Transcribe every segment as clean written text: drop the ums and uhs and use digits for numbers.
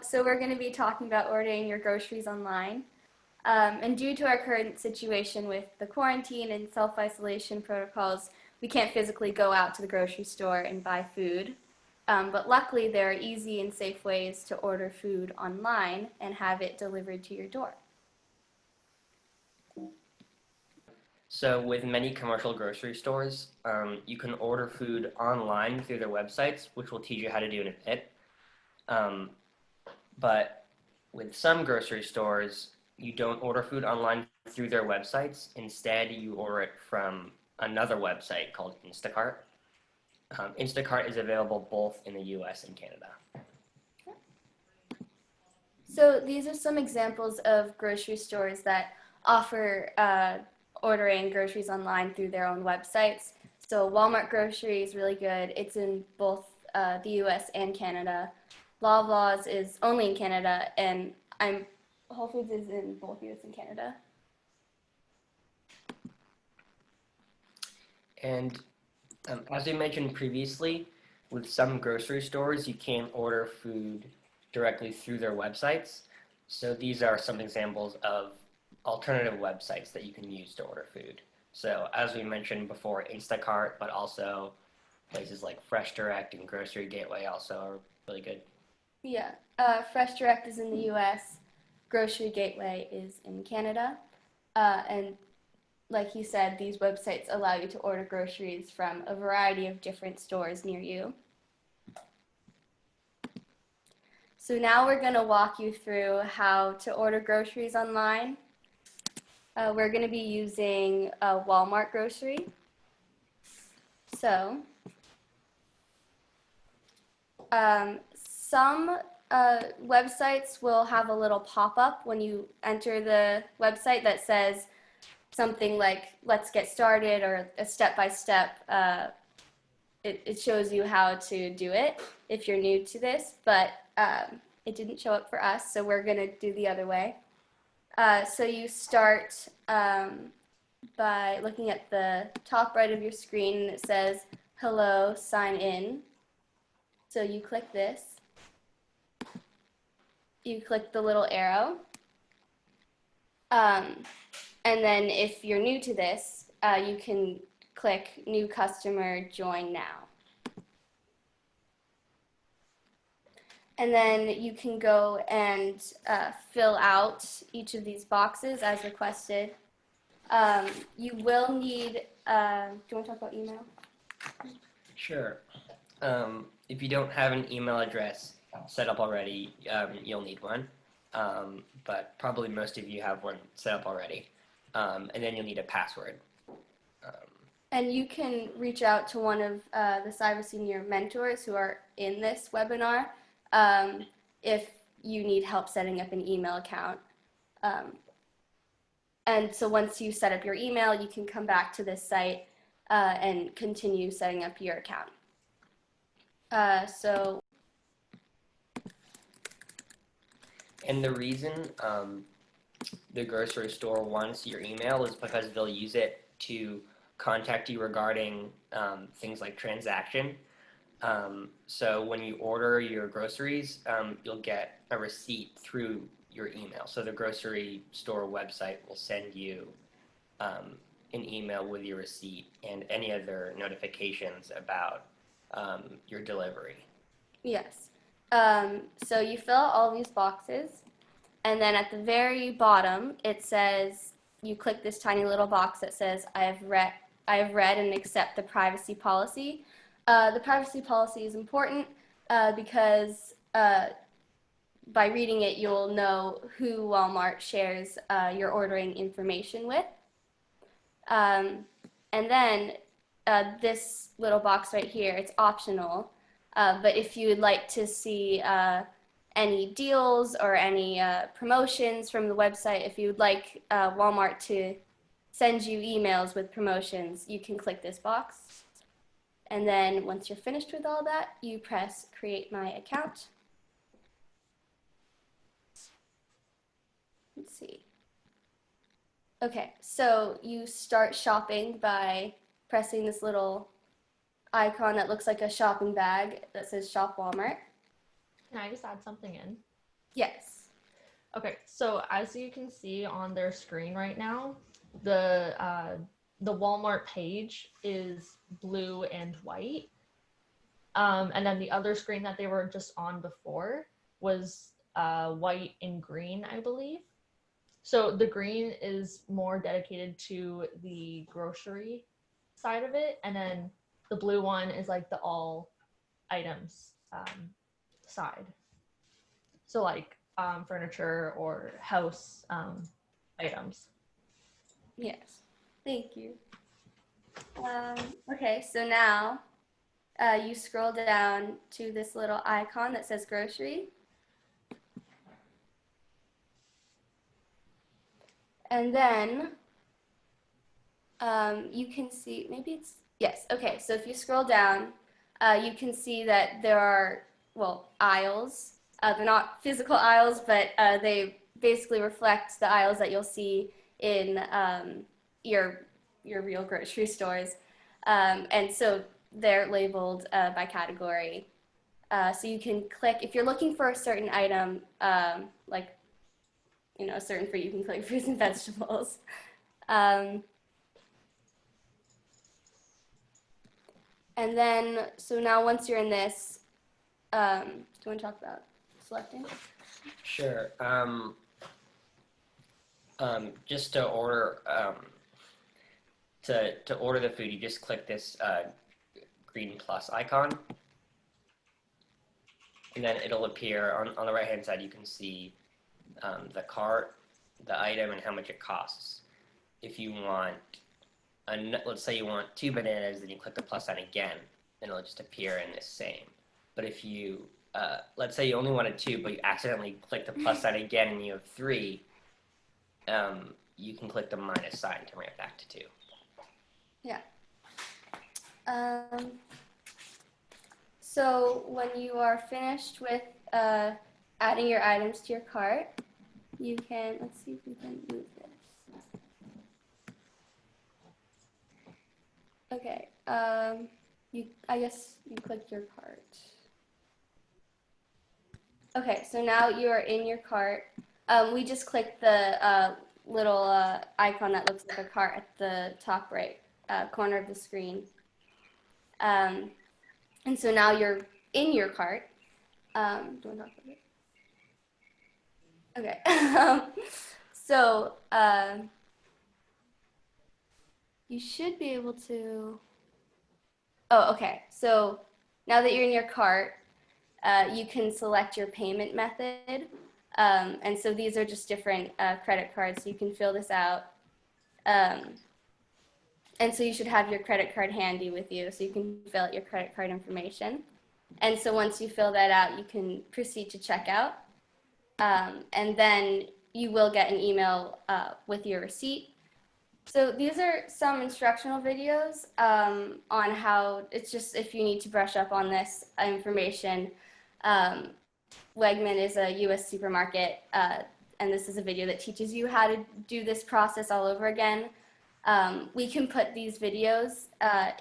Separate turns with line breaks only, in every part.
So we're going to be talking about ordering your groceries online. And due to our current situation with the quarantine and self-isolation protocols, we can't physically go out to the grocery store and buy food. But luckily, there are easy and safe ways to order food online and have it delivered to your door.
So with many commercial grocery stores, you can order food online through their websites, which we'll teach you how to do in a bit. Um, but with some grocery stores, you don't order food online through their websites. Instead, you order it from another website called Instacart. Instacart is available both in the US and Canada.
So these are some examples of grocery stores that offer ordering groceries online through their own websites. So Walmart Grocery is really good. It's in both the US and Canada. Loblaws is only in Canada, and Whole Foods is in both US and Canada.
And as we mentioned previously, with some grocery stores, you can order food directly through their websites. So these are some examples of alternative websites that you can use to order food. So as we mentioned before, Instacart, but also places like Fresh Direct and Grocery Gateway also are really good.
Yeah, Fresh Direct is in the US, Grocery Gateway is in Canada, and like you said, these websites allow you to order groceries from a variety of different stores near you. So now we're going to walk you through how to order groceries online. We're going to be using Walmart Grocery. So some websites will have a little pop-up when you enter the website that says something like, let's get started, or a step-by-step. It shows you how to do it if you're new to this, but it didn't show up for us, so we're going to do the other way. So you start by looking at the top right of your screen, and it says, hello, sign in. So you click this. You click the little arrow. And then if you're new to this, you can click New Customer, Join Now. And then you can go and fill out each of these boxes as requested. You will need, do you want to talk about email?
Sure. If you don't have an email address set up already, you'll need one. But probably most of you have one set up already. And then you'll need a password.
And you can reach out to one of the Cyber Senior mentors who are in this webinar if you need help setting up an email account. And so once you set up your email, you can come back to this site and continue setting up your account.
And the reason the grocery store wants your email is because they'll use it to contact you regarding things like transaction. So when you order your groceries, you'll get a receipt through your email. So the grocery store website will send you an email with your receipt and any other notifications about your delivery.
Yes. So you fill out all these boxes, and then at the very bottom, it says, you click this tiny little box that says, I have read and accept the privacy policy. The privacy policy is important because by reading it, you'll know who Walmart shares your ordering information with. And then this little box right here, it's optional. But if you would like to see any deals or any promotions from the website, if you would like Walmart to send you emails with promotions, you can click this box. And then once you're finished with all that, you press Create My Account. Let's see. Okay, so you start shopping by pressing this little icon that looks like a shopping bag that says Shop Walmart.
Can I just add something in?
Yes.
Okay, so as you can see on their screen right now, the uh, the Walmart page is blue and white, and then the other screen that they were just on before was white and green, I believe. So the green is more dedicated to the grocery side of it, and then the blue one is like the all items side. So like furniture or house items.
Yes. Thank you. Okay, so now you scroll down to this little icon that says grocery. And then you can see, maybe it's, yes, okay. So if you scroll down, you can see that there are, well, aisles. They're not physical aisles, but they basically reflect the aisles that you'll see in your, your real grocery stores. And so they're labeled by category. So you can click, if you're looking for a certain item, like, you know, a certain fruit, you can click fruits and vegetables. Um, And then, so now once you're in this, do you want to talk about selecting?
Sure. Just to order to order the food, you just click this green plus icon, and then it'll appear on the right hand side. You can see the cart, the item, and how much it costs. If you want, let's say you want 2 bananas, then you click the plus sign again, and it'll just appear in this same. But if you let's say you only wanted 2, but you accidentally click the plus sign again and you have 3, you can click the minus sign to bring it back to 2.
Yeah. Um, so when you are finished with adding your items to your cart, you can, let's see if we can move this. Okay. I guess you click your cart. Okay, so now you are in your cart. We just clicked the little icon that looks like a cart at the top right corner of the screen. Um, and so now you're in your cart. Do you want to talk about it? Okay. So you should be able to. Oh, okay. So now that you're in your cart, you can select your payment method. And so these are just different credit cards. So you can fill this out. Um, and so you should have your credit card handy with you so you can fill out your credit card information. And so once you fill that out, you can proceed to checkout. And then you will get an email with your receipt. So these are some instructional videos on how, it's just if you need to brush up on this information. Um, Wegman is a US supermarket, and this is a video that teaches you how to do this process all over again. We can put these videos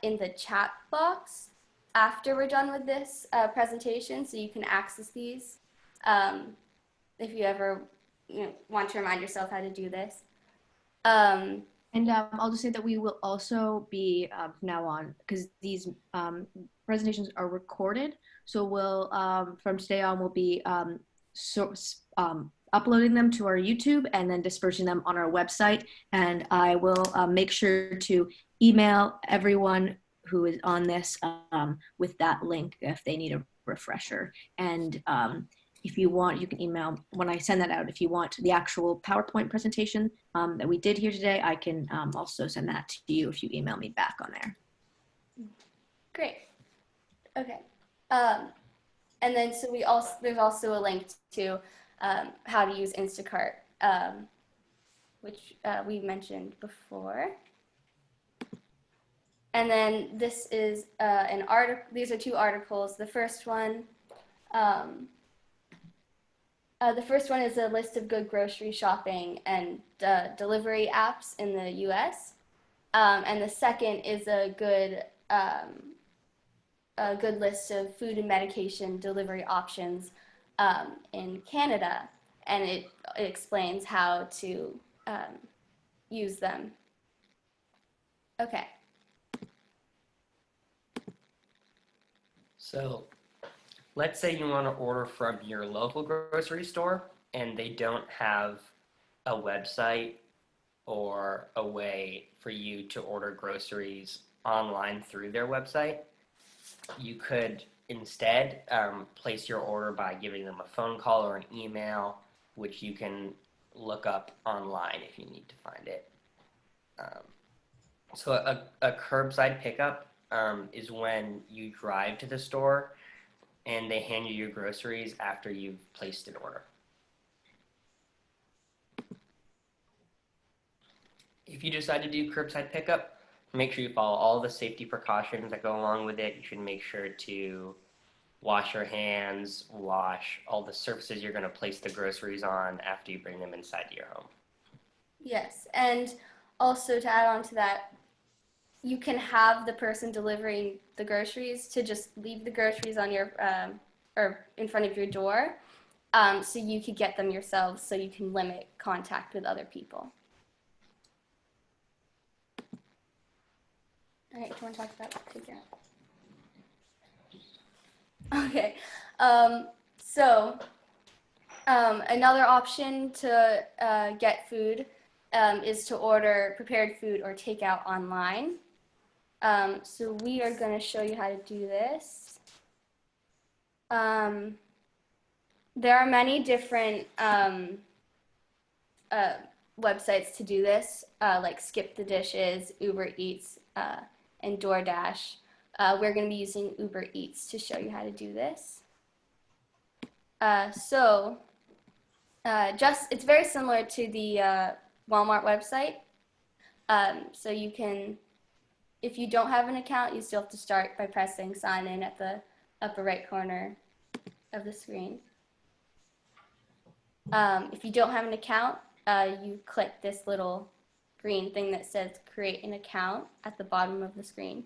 in the chat box after we're done with this presentation, so you can access these um, if you ever want to remind yourself how to do this. Um,
And I'll just say that we will also be from now on, because these presentations are recorded. So we'll, from today on, we'll be uploading them to our YouTube and then dispersing them on our website. And I will make sure to email everyone who is on this with that link if they need a refresher. And if you want, you can email when I send that out. If you want the actual PowerPoint presentation that we did here today, I can also send that to you if you email me back on there.
Great. Okay. And then so there's also a link to how to use Instacart, which we mentioned before. And then this is an article. These are 2 articles. The first one is a list of good grocery shopping and delivery apps in the U.S. And the second is a good list of food and medication delivery options in Canada, and it explains how to use them. Okay.
So let's say you want to order from your local grocery store and they don't have a website or a way for you to order groceries online through their website. You could instead place your order by giving them a phone call or an email, which you can look up online if you need to find it. Um, so a curbside pickup is when you drive to the store and they hand you your groceries after you've placed an order. If you decide to do curbside pickup, make sure you follow all the safety precautions that go along with it. You should make sure to wash your hands, wash all the surfaces you're going to place the groceries on after you bring them inside your home.
Yes, and also to add on to that, you can have the person delivering the groceries to just leave the groceries on your or in front of your door, so you could get them yourselves, so you can limit contact with other people. All right, do you want to talk about takeout? Okay, so another option to get food is to order prepared food or takeout online. So we are going to show you how to do this. There are many different websites to do this, like Skip the Dishes, Uber Eats, and DoorDash. We're going to be using Uber Eats to show you how to do this. It's very similar to the Walmart website. So you can, if you don't have an account, you still have to start by pressing sign in at the upper right corner of the screen. If you don't have an account, you click this little green thing that says create an account at the bottom of the screen.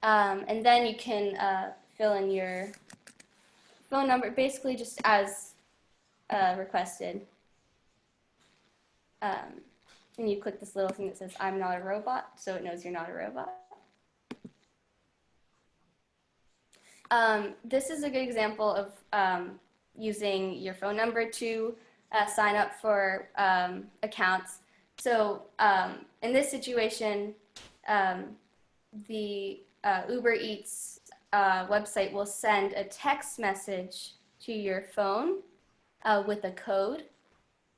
And then you can fill in your phone number, basically just as requested. And you click this little thing that says I'm not a robot, so it knows you're not a robot. This is a good example of using your phone number to sign up for accounts. So in this situation, the Uber Eats website will send a text message to your phone with a code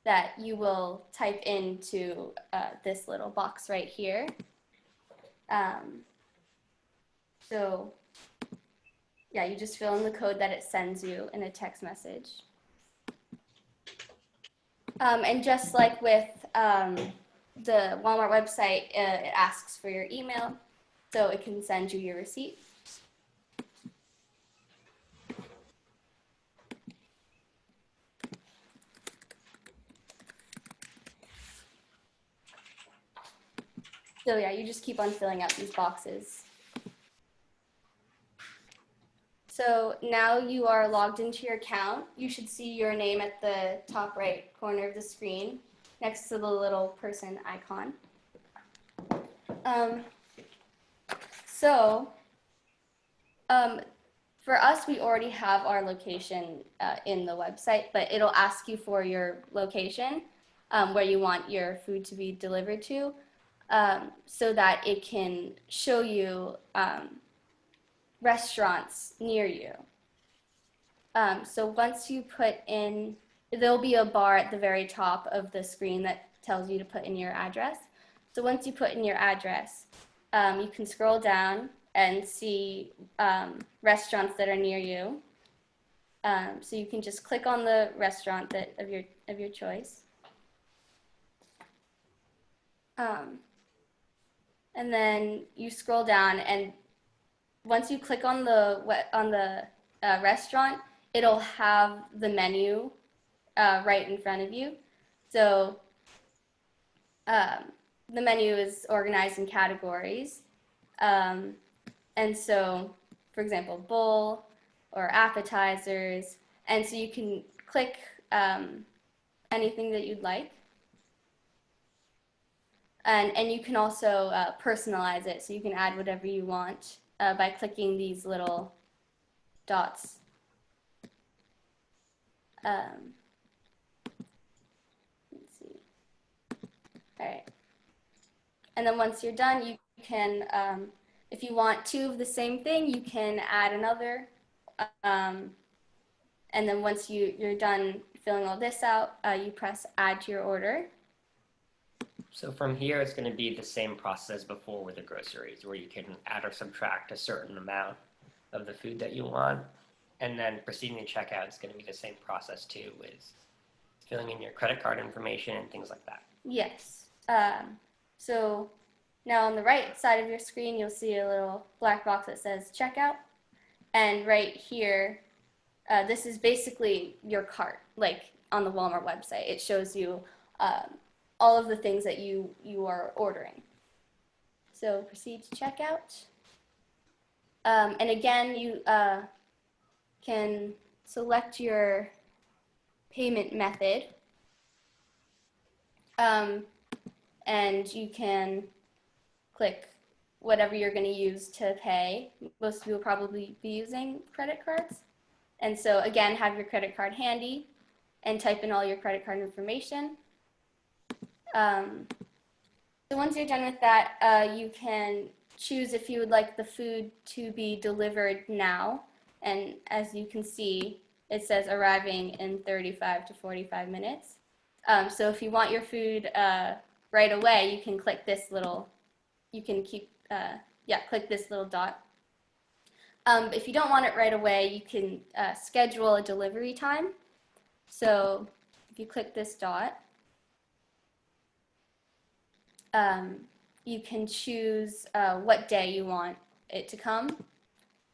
that you will type into this little box right here. So yeah, you just fill in the code that it sends you in a text message. And just like with the Walmart website, it asks for your email, so it can send you your receipt. So yeah, you just keep on filling out these boxes. So now you are logged into your account. You should see your name at the top right corner of the screen next to the little person icon. For us, we already have our location in the website, but it'll ask you for your location where you want your food to be delivered to, so that it can show you restaurants near you. So once you put in, there'll be a bar at the very top of the screen that tells you to put in your address. So once you put in your address, you can scroll down and see restaurants that are near you. So you can just click on the restaurant of your choice. And then you scroll down, and once you click on the restaurant, it'll have the menu right in front of you. So the menu is organized in categories. And so for example, bowl or appetizers. And so you can click anything that you'd like. And you can also personalize it, so you can add whatever you want by clicking these little dots. Let's see. All right. And then once you're done, you can, if you want two of the same thing, you can add another. And then once you're done filling all this out, you press add to your order.
So from here, it's going to be the same process as before with the groceries, where you can add or subtract a certain amount of the food that you want. And then proceeding to checkout is going to be the same process too, with filling in your credit card information and things like that.
Yes. So now on the right side of your screen, you'll see a little black box that says checkout. And right here, this is basically your cart, like on the Walmart website. It shows you all of the things that you are ordering. So proceed to checkout. And again, you can select your payment method. And you can click whatever you're going to use to pay. Most people will probably be using credit cards. And so again, have your credit card handy and type in all your credit card information. So once you're done with that, you can choose if you would like the food to be delivered now. And as you can see, it says arriving in 35 to 45 minutes. So if you want your food right away, you can click this little, click this little dot. If you don't want it right away, you can schedule a delivery time. So if you click this dot, you can choose what day you want it to come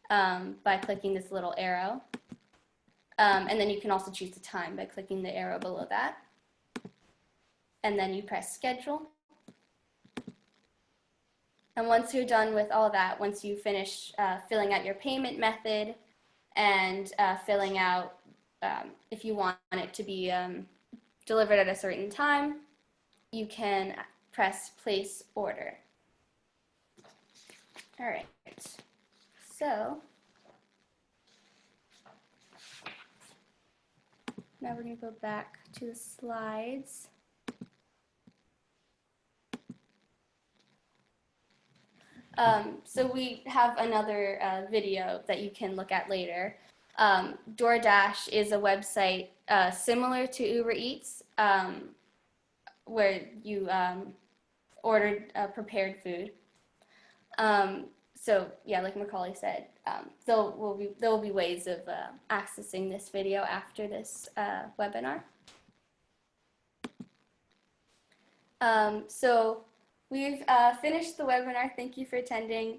by clicking this little arrow. And then you can also choose the time by clicking the arrow below that. And then you press schedule. And once you're done with all that, once you finish filling out your payment method and filling out if you want it to be delivered at a certain time, you can press place order. All right, so now we're going to go back to the slides. So we have another video that you can look at later. DoorDash is a website similar to Uber Eats where you ordered prepared food. So yeah, like Macaulay said, there will be ways of accessing this video after this webinar. So we've finished the webinar. Thank you for attending.